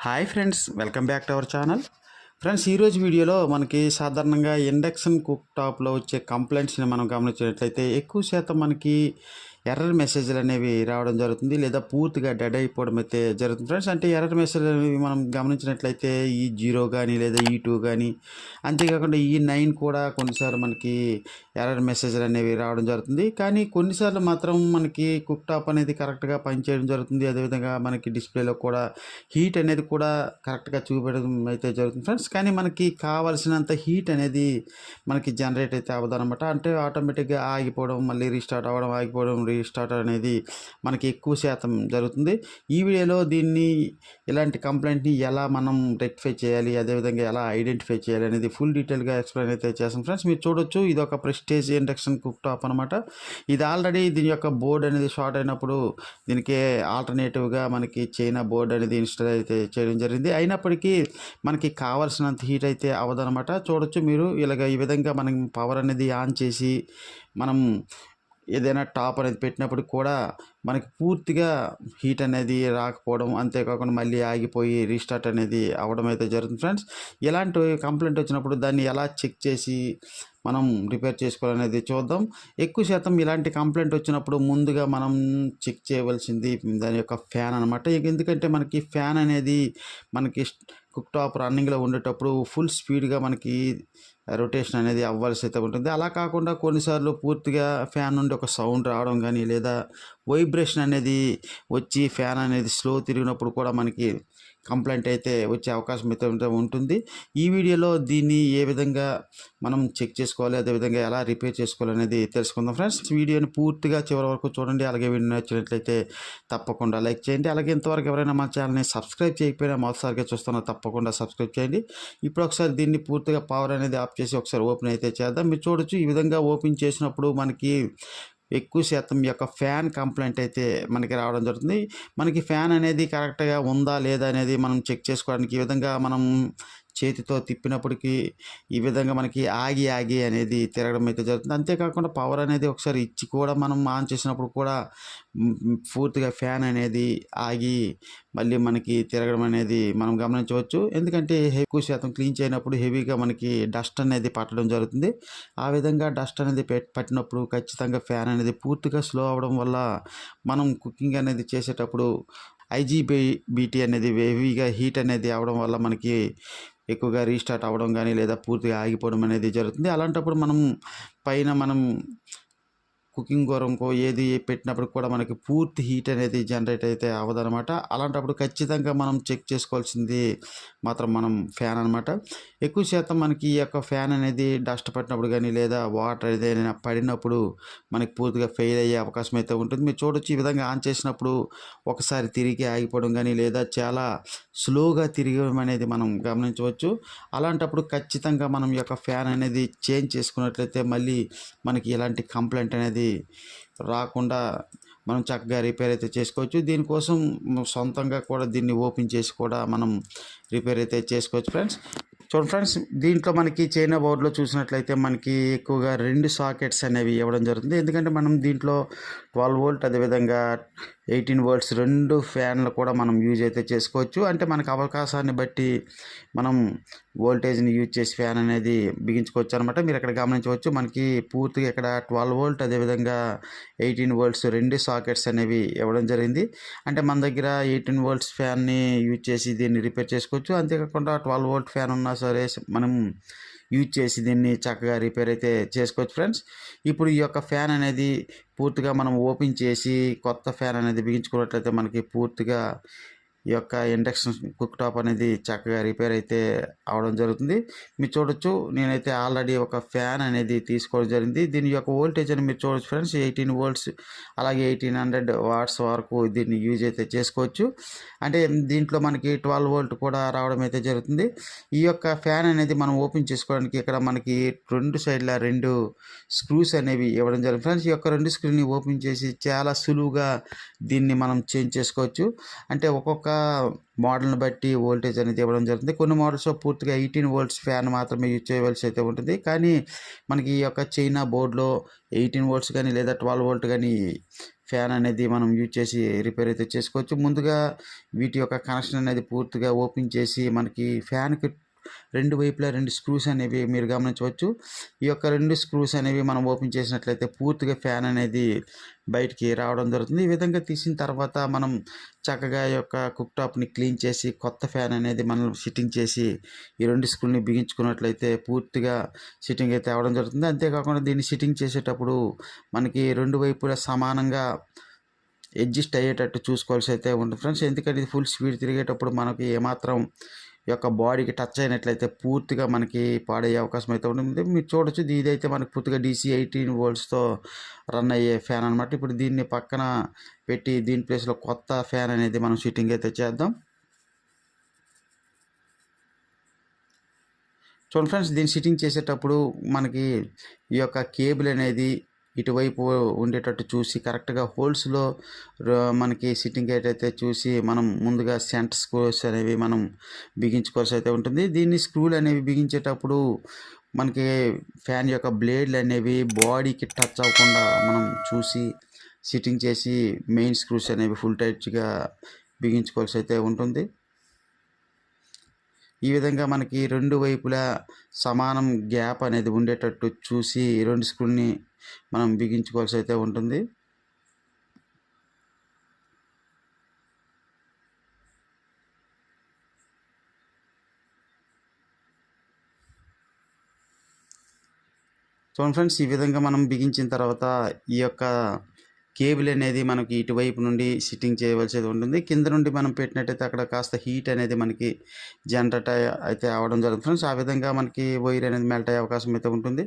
Hi friends, welcome back to our channel. Friends, ఈరోజు వీడియోలో మనకి సాధారణంగా ఇండక్షన్ కుక్ టాప్లో వచ్చే కంప్లైంట్స్ని మనం గమనించినట్లయితే ఎక్కువ శాతం మనకి ఎర్రర్ మెసేజ్లు అనేవి రావడం జరుగుతుంది, లేదా పూర్తిగా డెడ్ అయిపోవడం అయితే జరుగుతుంది ఫ్రెండ్స్. అంటే ఎర్రర్ మెసేజ్ అనేవి మనం గమనించినట్లయితే E0 కానీ లేదా E2 కానీ, అంతేకాకుండా E9 కూడా కొన్నిసార్లు మనకి ఎర్రర్ మెసేజ్లు అనేవి రావడం జరుగుతుంది. కానీ కొన్నిసార్లు మాత్రం మనకి కుక్ టాప్ అనేది కరెక్ట్గా పనిచేయడం జరుగుతుంది. అదేవిధంగా మనకి డిస్ప్లేలో కూడా హీట్ అనేది కూడా కరెక్ట్గా చూపెట్టడం అయితే జరుగుతుంది ఫ్రెండ్స్. కానీ మనకి కావాల్సినంత హీట్ అనేది మనకి జనరేట్ అయితే అవ్వదన్నమాట. అంటే ఆటోమేటిక్గా ఆగిపోవడం, మళ్ళీ రీస్టార్ట్ అవ్వడం, ఆగిపోవడం, రీస్టార్ట్ అనేది మనకి ఎక్కువ శాతం జరుగుతుంది. ఈ వీడియోలో ఇలాంటి కంప్లైంట్ని ఎలా మనం రెక్టిఫై చేయాలి, అదేవిధంగా ఎలా ఐడెంటిఫై చేయాలి అనేది ఫుల్ డీటెయిల్గా ఎక్స్ప్లెయిన్ అయితే చేస్తాం ఫ్రెండ్స్. మీరు చూడొచ్చు, ఇది ఒక ప్రెస్టేజ్ ఇండక్షన్ కుక్ టాప్ అనమాట. ఇది ఆల్రెడీ దీని యొక్క బోర్డ్ అనేది షార్ట్ అయినప్పుడు దీనికి ఆల్టర్నేటివ్గా మనకి చైనా బోర్డ్ అనేది ఇన్స్టాల్ అయితే చేయడం జరిగింది. అయినప్పటికీ మనకి కావాల్సినంత హీట్ అయితే అవ్వదనమాట. చూడొచ్చు మీరు, ఈ విధంగా మనం పవర్ అనేది ఆన్ చేసి మనం ఏదైనా టాప్ అనేది పెట్టినప్పుడు కూడా మనకి పూర్తిగా హీట్ అనేది రాకపోవడం, అంతేకాకుండా మళ్ళీ ఆగిపోయి రీస్టార్ట్ అనేది అవ్వడం అయితే జరుగుతుంది ఫ్రెండ్స్. ఇలాంటి కంప్లైంట్ వచ్చినప్పుడు దాన్ని ఎలా చెక్ చేసి మనం రిపేర్ చేసుకోవాలనేది చూద్దాం. ఎక్కువ శాతం ఇలాంటి కంప్లైంట్ వచ్చినప్పుడు ముందుగా మనం చెక్ చేయవలసింది దాని యొక్క ఫ్యాన్ అనమాట. ఎందుకంటే మనకి ఫ్యాన్ అనేది మనకి కుక్ టాప్ రన్నింగ్లో ఉండేటప్పుడు ఫుల్ స్పీడ్గా మనకి రొటేషన్ అనేది అవ్వాల్సి అయితే ఉంటుంది. అలా కాకుండా కొన్నిసార్లు పూర్తిగా ఫ్యాన్ నుండి ఒక సౌండ్ రావడం కానీ, లేదా వైబ్రేషన్ అనేది వచ్చి ఫ్యాన్ అనేది స్లో తిరిగినప్పుడు కూడా మనకి కంప్లైంట్ అయితే వచ్చే అవకాశం అయితే ఉంటుంది. ఈ వీడియోలో దీన్ని ఏ విధంగా మనం చెక్ చేసుకోవాలి, అదేవిధంగా ఎలా రిపేర్ చేసుకోవాలి అనేది తెలుసుకుందాం ఫ్రెండ్స్. వీడియోని పూర్తిగా చివరి వరకు చూడండి. అలాగే వీడియో నచ్చినట్లయితే తప్పకుండా లైక్ చేయండి. అలాగే ఇంతవరకు ఎవరైనా మా ఛానల్ని సబ్స్క్రైబ్ చేయకపోయినా మొదటిసారిగా చూస్తున్నా తప్పకుండా సబ్స్క్రైబ్ చేయండి. ఇప్పుడు ఒకసారి దీన్ని పూర్తిగా పవర్ అనేది ఆఫ్ చేసి ఒకసారి ఓపెన్ అయితే చేద్దాం. మీరు చూడొచ్చు, ఈ విధంగా ఓపెన్ చేసినప్పుడు మనకి ఎక్కువ శాతం ఈ యొక్క ఫ్యాన్ కంప్లైంట్ అయితే మనకి రావడం జరుగుతుంది. మనకి ఫ్యాన్ అనేది కరెక్ట్గా ఉందా లేదా అనేది మనం చెక్ చేసుకోవడానికి ఈ విధంగా మనం చేతితో తిప్పినప్పటికీ ఈ విధంగా మనకి ఆగి ఆగి అనేది తిరగడం అయితే జరుగుతుంది. అంతేకాకుండా పవర్ అనేది ఒకసారి ఇచ్చి కూడా మనం ఆన్ చేసినప్పుడు కూడా పూర్తిగా ఫ్యాన్ అనేది ఆగి మళ్ళీ మనకి తిరగడం అనేది మనం గమనించవచ్చు. ఎందుకంటే ఎక్కువ శాతం క్లీన్ చేయనప్పుడు హెవీగా మనకి డస్ట్ అనేది పట్టడం జరుగుతుంది. ఆ విధంగా డస్ట్ అనేది పట్టినప్పుడు ఖచ్చితంగా ఫ్యాన్ అనేది పూర్తిగా స్లో అవ్వడం వల్ల మనం కుకింగ్ అనేది చేసేటప్పుడు IGBT అనేది హెవీగా హీట్ అనేది అవ్వడం వల్ల మనకి ఎక్కువగా రీస్టార్ట్ అవ్వడం కానీ, లేదా పూర్తిగా ఆగిపోవడం అనేది జరుగుతుంది. అలాంటప్పుడు మనం కుకింగ్ కొరకు ఏది పెట్టినప్పుడు కూడా మనకి పూర్తి హీట్ అనేది జనరేట్ అయితే అవ్వదనమాట. అలాంటప్పుడు ఖచ్చితంగా మనం చెక్ చేసుకోవాల్సింది మాత్రం మనం ఫ్యాన్ అనమాట. ఎక్కువ శాతం మనకి ఈ యొక్క ఫ్యాన్ అనేది డస్ట్ పట్టినప్పుడు కానీ, లేదా వాటర్ ఏదైనా పడినప్పుడు మనకి పూర్తిగా ఫెయిల్ అయ్యే అవకాశం అయితే ఉంటుంది. మీరు చూడొచ్చు, ఈ విధంగా ఆన్ చేసినప్పుడు ఒకసారి తిరిగి ఆగిపోవడం కానీ, లేదా చాలా స్లోగా తిరగడం అనేది మనం గమనించవచ్చు. అలాంటప్పుడు ఖచ్చితంగా మనం ఈ యొక్క ఫ్యాన్ అనేది చేంజ్ చేసుకున్నట్లయితే మళ్ళీ మనకి ఇలాంటి కంప్లైంట్ అనేది రాకుండా మనం చక్కగా రిపేర్ అయితే చేసుకోవచ్చు. దీనికోసం సొంతంగా కూడా దీన్ని ఓపెన్ చేసి కూడా మనం రిపేర్ అయితే చేసుకోవచ్చు ఫ్రెండ్స్. చూడండి ఫ్రెండ్స్, దీంట్లో మనకి చైనా బోర్డులో చూసినట్లయితే మనకి ఎక్కువగా 2 సాకెట్స్ అనేవి ఇవ్వడం జరుగుతుంది. ఎందుకంటే మనం దీంట్లో 12 వోల్ట్, అదేవిధంగా 18 వోల్ట్స్ 2 ఫ్యాన్లు కూడా మనం యూజ్ అయితే చేసుకోవచ్చు. అంటే మనకు అవకాశాన్ని బట్టి మనం వోల్టేజ్ని యూజ్ చేసి ఫ్యాన్ అనేది బిగించుకోవచ్చు అనమాట. మీరు ఇక్కడ గమనించవచ్చు, మనకి పూర్తిగా ఇక్కడ 12 వోల్ట్, అదేవిధంగా 18 వోల్ట్స్ 2 సాకెట్స్ అనేవి ఇవ్వడం జరిగింది. అంటే మన దగ్గర 18 వోల్ట్స్ ఫ్యాన్ని యూజ్ చేసి దీన్ని రిపేర్ చేసుకోవచ్చు. అంతేకాకుండా 12 వోల్ట్ ఫ్యాన్ ఉన్నా సరే మనం యూజ్ చేసి దీన్ని చక్కగా రిపేర్ అయితే చేసుకోవచ్చు ఫ్రెండ్స్. ఇప్పుడు ఈ యొక్క ఫ్యాన్ అనేది పూర్తిగా మనం ఓపెన్ చేసి కొత్త ఫ్యాన్ అనేది బిగించుకున్నట్లయితే మనకి పూర్తిగా ఈ యొక్క ఇండక్షన్ కుక్ టాప్ అనేది చక్కగా రిపేర్ అయితే అవడం జరుగుతుంది. మీరు చూడొచ్చు, నేనైతే ఆల్రెడీ ఒక ఫ్యాన్ అనేది తీసుకోవడం జరిగింది. దీని యొక్క వోల్టేజ్ అని మీరు చూడొచ్చు ఫ్రెండ్స్, 18 వోల్ట్స్, అలాగే 1800 వాట్స్ వరకు దీన్ని యూజ్ అయితే చేసుకోవచ్చు. అంటే దీంట్లో మనకి 12 వోల్ట్ కూడా రావడం అయితే జరుగుతుంది. ఈ యొక్క ఫ్యాన్ అనేది మనం ఓపెన్ చేసుకోవడానికి ఇక్కడ మనకి 2 సైడ్ల 2 స్క్రూస్ అనేవి ఇవ్వడం జరుగుతుంది ఫ్రెండ్స్. ఈ యొక్క 2 స్క్రూని ఓపెన్ చేసి చాలా సులువుగా దీన్ని మనం చేంజ్ చేసుకోవచ్చు. అంటే ఒక్కొక్క మోడల్ని బట్టి వోల్టేజ్ అనేది ఇవ్వడం జరుగుతుంది. కొన్ని మోడల్స్లో పూర్తిగా 18 వోల్ట్స్ ఫ్యాన్ మాత్రమే యూజ్ చేయవలసి అయితే ఉంటుంది. కానీ మనకి ఈ యొక్క చైనా బోర్డులో 18 వోల్ట్స్ కానీ, లేదా 12 వోల్ట్ కానీ ఫ్యాన్ అనేది మనం యూజ్ చేసి రిపేర్ అయితే చేసుకోవచ్చు. ముందుగా వీటి యొక్క కనెక్షన్ అనేది పూర్తిగా ఓపెన్ చేసి మనకి ఫ్యాన్‌కి 2 వైపులా 2 స్క్రూస్ అనేవి మీరు గమనించవచ్చు. ఈ యొక్క 2 స్క్రూస్ అనేవి మనం ఓపెన్ చేసినట్లయితే పూర్తిగా ఫ్యాన్ అనేది బయటికి రావడం జరుగుతుంది. ఈ విధంగా తీసిన తర్వాత మనం చక్కగా ఈ యొక్క కుక్ టాప్‌ని క్లీన్ చేసి కొత్త ఫ్యాన్ అనేది మనం ఫిట్టింగ్ చేసి ఈ 2 స్క్రూలని బిగించుకున్నట్లయితే పూర్తిగా సిట్టింగ్ అయితే అవ్వడం జరుగుతుంది. అంతేకాకుండా దీన్ని సిట్టింగ్ చేసేటప్పుడు మనకి 2 వైపులా సమానంగా అడ్జస్ట్ అయ్యేటట్టు చూసుకోవాల్సి అయితే ఉంటుంది ఫ్రెండ్స్. ఎందుకంటే ఇది ఫుల్ స్పీడ్ తిరిగేటప్పుడు మనకి ఏమాత్రం ఈ యొక్క బాడీకి టచ్ అయినట్లయితే పూర్తిగా మనకి పాడయ్యే అవకాశం అయితే ఉంటుంది. మీరు చూడొచ్చు ఇదైతే మనకి పూర్తిగా DC 18 వోల్ట్స్‌తో రన్ అయ్యే ఫ్యాన్ అనమాట. ఇప్పుడు దీన్ని పక్కన పెట్టి దీని ప్లేస్‌లో కొత్త ఫ్యాన్ అనేది మనం ఫిట్టింగ్ అయితే చేద్దాం. చూడండి ఫ్రెండ్స్, దీన్ని సిట్టింగ్ చేసేటప్పుడు మనకి ఈ యొక్క కేబుల్ అనేది ఇటువైపు ఉండేటట్టు చూసి కరెక్ట్గా హోల్స్లో మనకి సిట్టింగ్ అయితే చూసి మనం ముందుగా సెంటర్ స్క్రూస్ అనేవి మనం బిగించుకోవాల్సి అయితే ఉంటుంది. దీన్ని స్క్రూలు అనేవి బిగించేటప్పుడు మనకి ఫ్యాన్ యొక్క బ్లేడ్లు అనేవి బాడీకి టచ్ అవ్వకుండా మనం చూసి సిట్టింగ్ చేసి మెయిన్ స్క్రూస్ అనేవి ఫుల్ టైట్గా బిగించుకోవాల్సి అయితే ఉంటుంది. ఈ విధంగా మనకి 2 వైపులా సమానం గ్యాప్ అనేది ఉండేటట్టు చూసి 2 స్క్రూని మనం బిగించుకోవాల్సి అయితే ఉంటుంది. చూడండి ఫ్రెండ్స్, ఈ విధంగా మనం బిగించిన తర్వాత ఈ యొక్క కేబుల్ అనేది మనకి ఇటువైపు నుండి సిట్టింగ్ చేయవలసి ఉంటుంది. కింద నుండి మనం పెట్టినట్టయితే అక్కడ కాస్త హీట్ అనేది మనకి జనరేట్ అయితే అవ్వడం జరుగుతుంది ఫ్రెండ్స్. ఆ విధంగా మనకి వైర్ అనేది మెల్ట్ అయ్యే అవకాశం అయితే ఉంటుంది.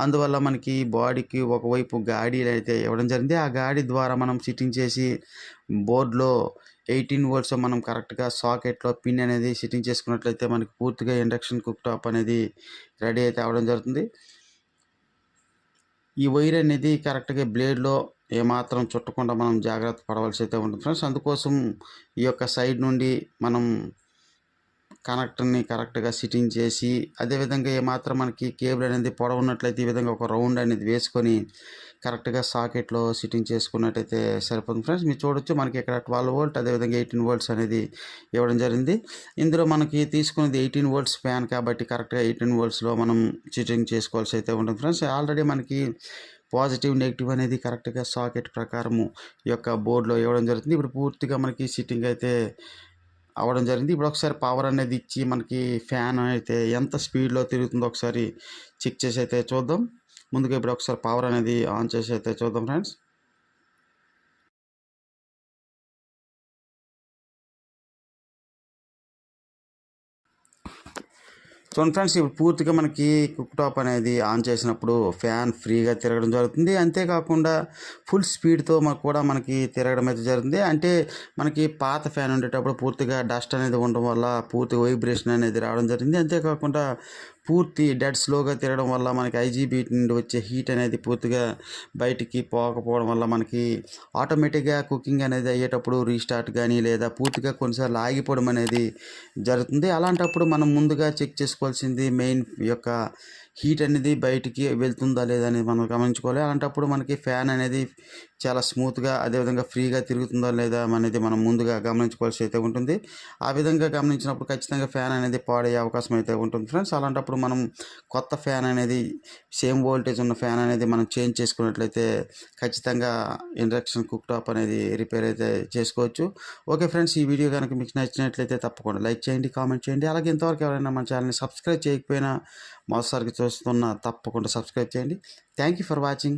అందువల్ల మనకి బాడీకి ఒకవైపు గాడి అయితే ఇవ్వడం జరిగింది. ఆ గాడి ద్వారా మనం సిట్టింగ్ చేసి బోర్డ్లో 18 వోల్ట్స్ మనం కరెక్ట్గా సాకెట్లో పిన్ అనేది సిట్టింగ్ చేసుకున్నట్లయితే మనకి పూర్తిగా ఇండక్షన్ కుక్ టాప్ అనేది రెడీ అయితే అవ్వడం జరుగుతుంది. ఈ వైర్ అనేది కరెక్ట్గా బ్లేడ్లో ఏమాత్రం చుట్టకుండా మనం జాగ్రత్త పడవలసి అయితే ఉంటుంది ఫ్రెండ్స్. అందుకోసం ఈ యొక్క సైడ్ నుండి మనం కనెక్టర్ని కరెక్ట్గా సిట్టింగ్ చేసి, అదేవిధంగా ఏమాత్రం మనకి కేబుల్ అనేది పొడవు ఉన్నట్లయితే ఈ విధంగా ఒక రౌండ్ అనేది వేసుకొని కరెక్ట్గా సాకెట్లో సిట్టింగ్ చేసుకున్నట్టయితే సరిపోతుంది ఫ్రెండ్స్. మీరు చూడొచ్చు మనకి ఇక్కడ 12 వోల్ట్ అదేవిధంగా 18 వోల్ట్స్ అనేది ఇవ్వడం జరిగింది. ఇందులో మనకి తీసుకున్నది 18 వోల్ట్స్ ఫ్యాన్ కాబట్టి కరెక్ట్గా 18 వోల్ట్స్లో మనం సిట్టింగ్ చేసుకోవాల్సి అయితే ఉంటుంది ఫ్రెండ్స్. ఆల్రెడీ మనకి పాజిటివ్ నెగిటివ్ అనేది కరెక్ట్గా సాకెట్ ప్రకారము ఈ యొక్క బోర్డులో ఇవ్వడం జరుగుతుంది. ఇప్పుడు పూర్తిగా మనకి సిట్టింగ్ అయితే అవ్వడం జరిగింది. ఇప్పుడు ఒకసారి పవర్ అనేది ఇచ్చి మనకి ఫ్యాన్ అయితే ఎంత స్పీడ్లో తిరుగుతుందో ఒకసారి చెక్ చేసి అయితే చూద్దాం. ముందుగా ఇప్పుడు ఒకసారి పవర్ అనేది ఆన్ చేసి అయితే చూద్దాం ఫ్రెండ్స్. చూడండి ఫ్రెండ్స్, ఇప్పుడు పూర్తిగా మనకి కుక్ టాప్ అనేది ఆన్ చేసినప్పుడు ఫ్యాన్ ఫ్రీగా తిరగడం జరుగుతుంది. అంతేకాకుండా ఫుల్ స్పీడ్తో మనకి తిరగడం అయితే జరుగుతుంది. అంటే మనకి పాత ఫ్యాన్ ఉండేటప్పుడు పూర్తిగా డస్ట్ అనేది ఉండడం వల్ల పూర్తి వైబ్రేషన్ అనేది రావడం జరిగింది. అంతేకాకుండా పూర్తి డెడ్ స్లోగా తిరగడం వల్ల మనకి IGB నుండి వచ్చే హీట్ అనేది పూర్తిగా బయటికి పోకపోవడం వల్ల మనకి ఆటోమేటిక్గా కుకింగ్ అనేది అయ్యేటప్పుడు రీస్టార్ట్ కానీ లేదా పూర్తిగా కొన్నిసార్లు ఆగిపోవడం అనేది జరుగుతుంది. అలాంటప్పుడు మనం ముందుగా చెక్ చేసుకోవాల్సింది మెయిన్ యొక్క హీట్ అనేది బయటికి వెళ్తుందా లేదా అనేది మనం గమనించుకోవాలి. అలాంటప్పుడు మనకి ఫ్యాన్ అనేది చాలా స్మూత్గా అదేవిధంగా ఫ్రీగా తిరుగుతుందా లేదా అనేది మనం ముందుగా గమనించుకోవాల్సి అయితే ఉంటుంది. ఆ విధంగా గమనించినప్పుడు ఖచ్చితంగా ఫ్యాన్ అనేది పాడయ్యే అవకాశం అయితే ఉంటుంది ఫ్రెండ్స్. అలాంటప్పుడు మనం కొత్త ఫ్యాన్ అనేది సేమ్ వోల్టేజ్ ఉన్న ఫ్యాన్ అనేది మనం చేంజ్ చేసుకున్నట్లయితే ఖచ్చితంగా ఇండక్షన్ కుక్ టాప్ అనేది రిపేర్ అయితే చేసుకోవచ్చు. ఓకే ఫ్రెండ్స్, ఈ వీడియో కనుక మీకు నచ్చినట్లయితే తప్పకుండా లైక్ చేయండి, కామెంట్ చేయండి. అలాగే ఇంతవరకు ఎవరైనా మన ఛానల్ని సబ్స్క్రైబ్ చేయకపోయినా మరోసారికి చూస్తున్నా తప్పకుండా సబ్స్క్రైబ్ చేయండి. Thank you for watching.